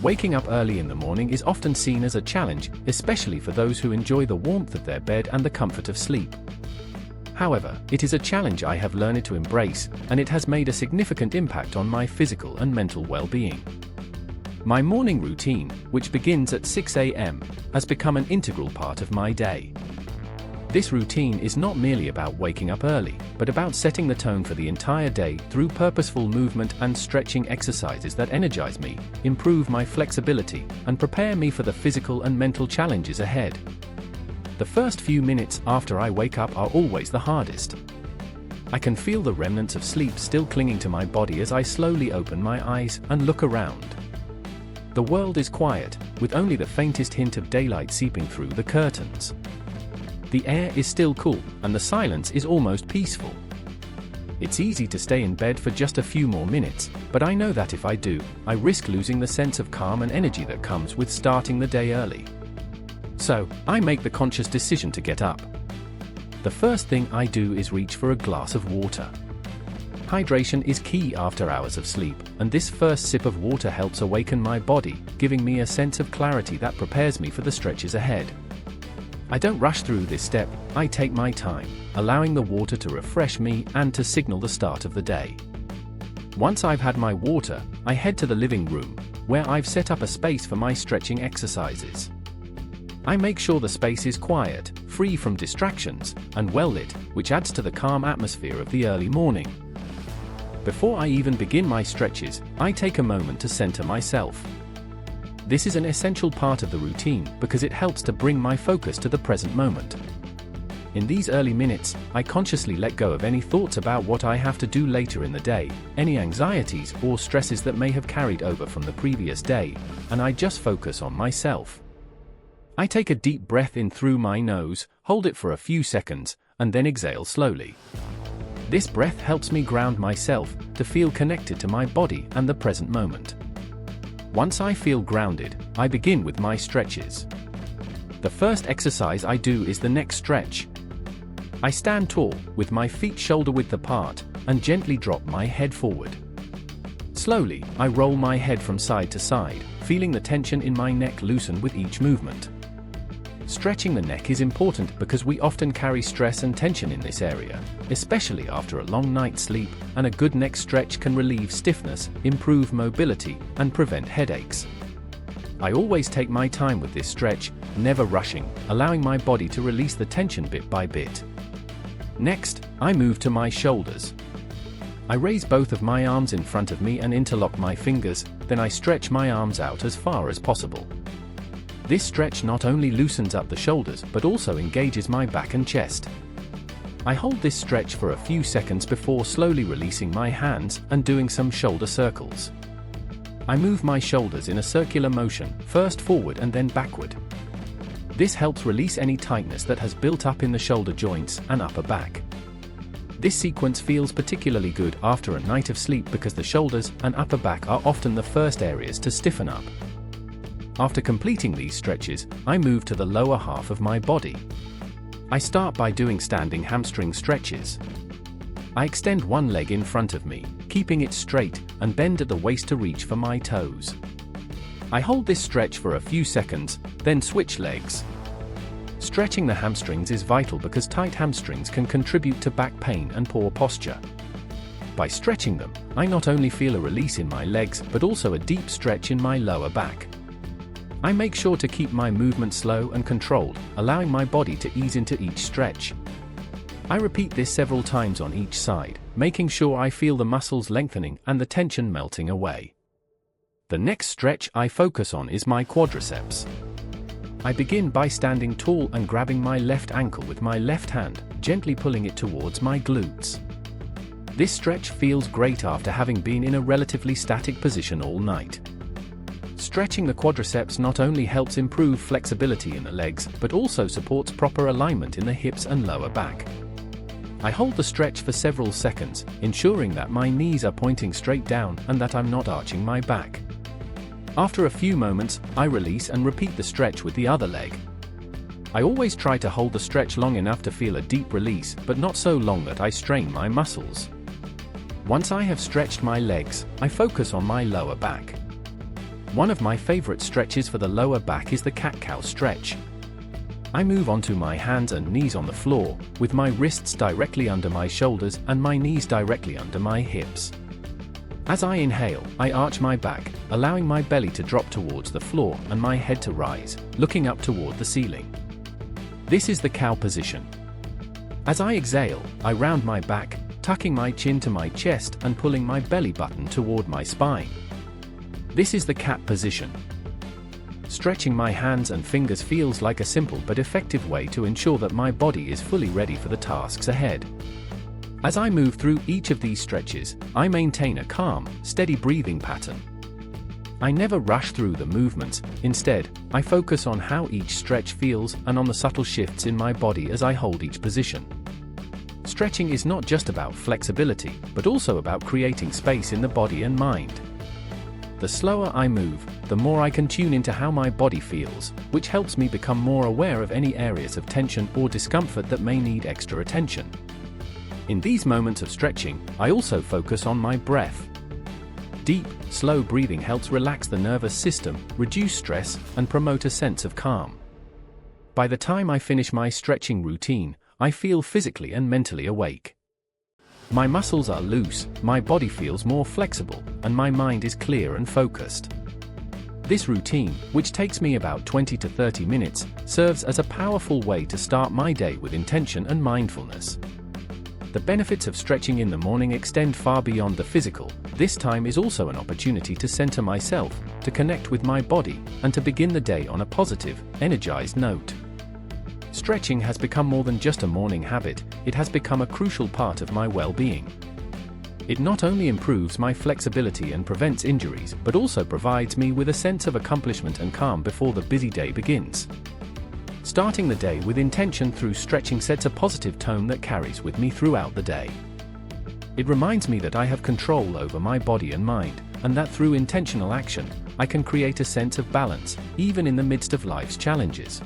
Waking up early in the morning is often seen as a challenge, especially for those who enjoy the warmth of their bed and the comfort of sleep. However, it is a challenge I have learned to embrace, and it has made a significant impact on my physical and mental well-being. My morning routine, which begins at 6 a.m., has become an integral part of my day. This routine is not merely about waking up early, but about setting the tone for the entire day through purposeful movement and stretching exercises that energize me, improve my flexibility, and prepare me for the physical and mental challenges ahead. The first few minutes after I wake up are always the hardest. I can feel the remnants of sleep still clinging to my body as I slowly open my eyes and look around. The world is quiet, with only the faintest hint of daylight seeping through the curtains. The air is still cool, and the silence is almost peaceful. It's easy to stay in bed for just a few more minutes, but I know that if I do, I risk losing the sense of calm and energy that comes with starting the day early. So, I make the conscious decision to get up. The first thing I do is reach for a glass of water. Hydration is key after hours of sleep, and this first sip of water helps awaken my body, giving me a sense of clarity that prepares me for the stretches ahead. I don't rush through this step, I take my time, allowing the water to refresh me and to signal the start of the day. Once I've had my water, I head to the living room, where I've set up a space for my stretching exercises. I make sure the space is quiet, free from distractions, and well lit, which adds to the calm atmosphere of the early morning. Before I even begin my stretches, I take a moment to center myself. This is an essential part of the routine because it helps to bring my focus to the present moment. In these early minutes, I consciously let go of any thoughts about what I have to do later in the day, any anxieties or stresses that may have carried over from the previous day, and I just focus on myself. I take a deep breath in through my nose, hold it for a few seconds, and then exhale slowly. This breath helps me ground myself, to feel connected to my body and the present moment. Once I feel grounded, I begin with my stretches. The first exercise I do is the neck stretch. I stand tall, with my feet shoulder-width apart, and gently drop my head forward. Slowly, I roll my head from side to side, feeling the tension in my neck loosen with each movement. Stretching the neck is important because we often carry stress and tension in this area, especially after a long night's sleep, and a good neck stretch can relieve stiffness, improve mobility, and prevent headaches. I always take my time with this stretch, never rushing, allowing my body to release the tension bit by bit. Next, I move to my shoulders. I raise both of my arms in front of me and interlock my fingers, then I stretch my arms out as far as possible. This stretch not only loosens up the shoulders but also engages my back and chest. I hold this stretch for a few seconds before slowly releasing my hands and doing some shoulder circles. I move my shoulders in a circular motion, first forward and then backward. This helps release any tightness that has built up in the shoulder joints and upper back. This sequence feels particularly good after a night of sleep because the shoulders and upper back are often the first areas to stiffen up. After completing these stretches, I move to the lower half of my body. I start by doing standing hamstring stretches. I extend one leg in front of me, keeping it straight, and bend at the waist to reach for my toes. I hold this stretch for a few seconds, then switch legs. Stretching the hamstrings is vital because tight hamstrings can contribute to back pain and poor posture. By stretching them, I not only feel a release in my legs but also a deep stretch in my lower back. I make sure to keep my movement slow and controlled, allowing my body to ease into each stretch. I repeat this several times on each side, making sure I feel the muscles lengthening and the tension melting away. The next stretch I focus on is my quadriceps. I begin by standing tall and grabbing my left ankle with my left hand, gently pulling it towards my glutes. This stretch feels great after having been in a relatively static position all night. Stretching the quadriceps not only helps improve flexibility in the legs, but also supports proper alignment in the hips and lower back. I hold the stretch for several seconds, ensuring that my knees are pointing straight down and that I'm not arching my back. After a few moments, I release and repeat the stretch with the other leg. I always try to hold the stretch long enough to feel a deep release, but not so long that I strain my muscles. Once I have stretched my legs, I focus on my lower back. One of my favorite stretches for the lower back is the cat-cow stretch. I move onto my hands and knees on the floor, with my wrists directly under my shoulders and my knees directly under my hips. As I inhale, I arch my back, allowing my belly to drop towards the floor and my head to rise, looking up toward the ceiling. This is the cow position. As I exhale, I round my back, tucking my chin to my chest and pulling my belly button toward my spine. This is the cat position. Stretching my hands and fingers feels like a simple but effective way to ensure that my body is fully ready for the tasks ahead. As I move through each of these stretches, I maintain a calm, steady breathing pattern. I never rush through the movements. Instead, I focus on how each stretch feels and on the subtle shifts in my body as I hold each position. Stretching is not just about flexibility, but also about creating space in the body and mind. The slower I move, the more I can tune into how my body feels, which helps me become more aware of any areas of tension or discomfort that may need extra attention. In these moments of stretching, I also focus on my breath. Deep, slow breathing helps relax the nervous system, reduce stress, and promote a sense of calm. By the time I finish my stretching routine, I feel physically and mentally awake. My muscles are loose, my body feels more flexible, and my mind is clear and focused. This routine, which takes me about 20 to 30 minutes, serves as a powerful way to start my day with intention and mindfulness. The benefits of stretching in the morning extend far beyond the physical. This time is also an opportunity to center myself, to connect with my body, and to begin the day on a positive, energized note. Stretching has become more than just a morning habit, it has become a crucial part of my well-being. It not only improves my flexibility and prevents injuries, but also provides me with a sense of accomplishment and calm before the busy day begins. Starting the day with intention through stretching sets a positive tone that carries with me throughout the day. It reminds me that I have control over my body and mind, and that through intentional action, I can create a sense of balance, even in the midst of life's challenges.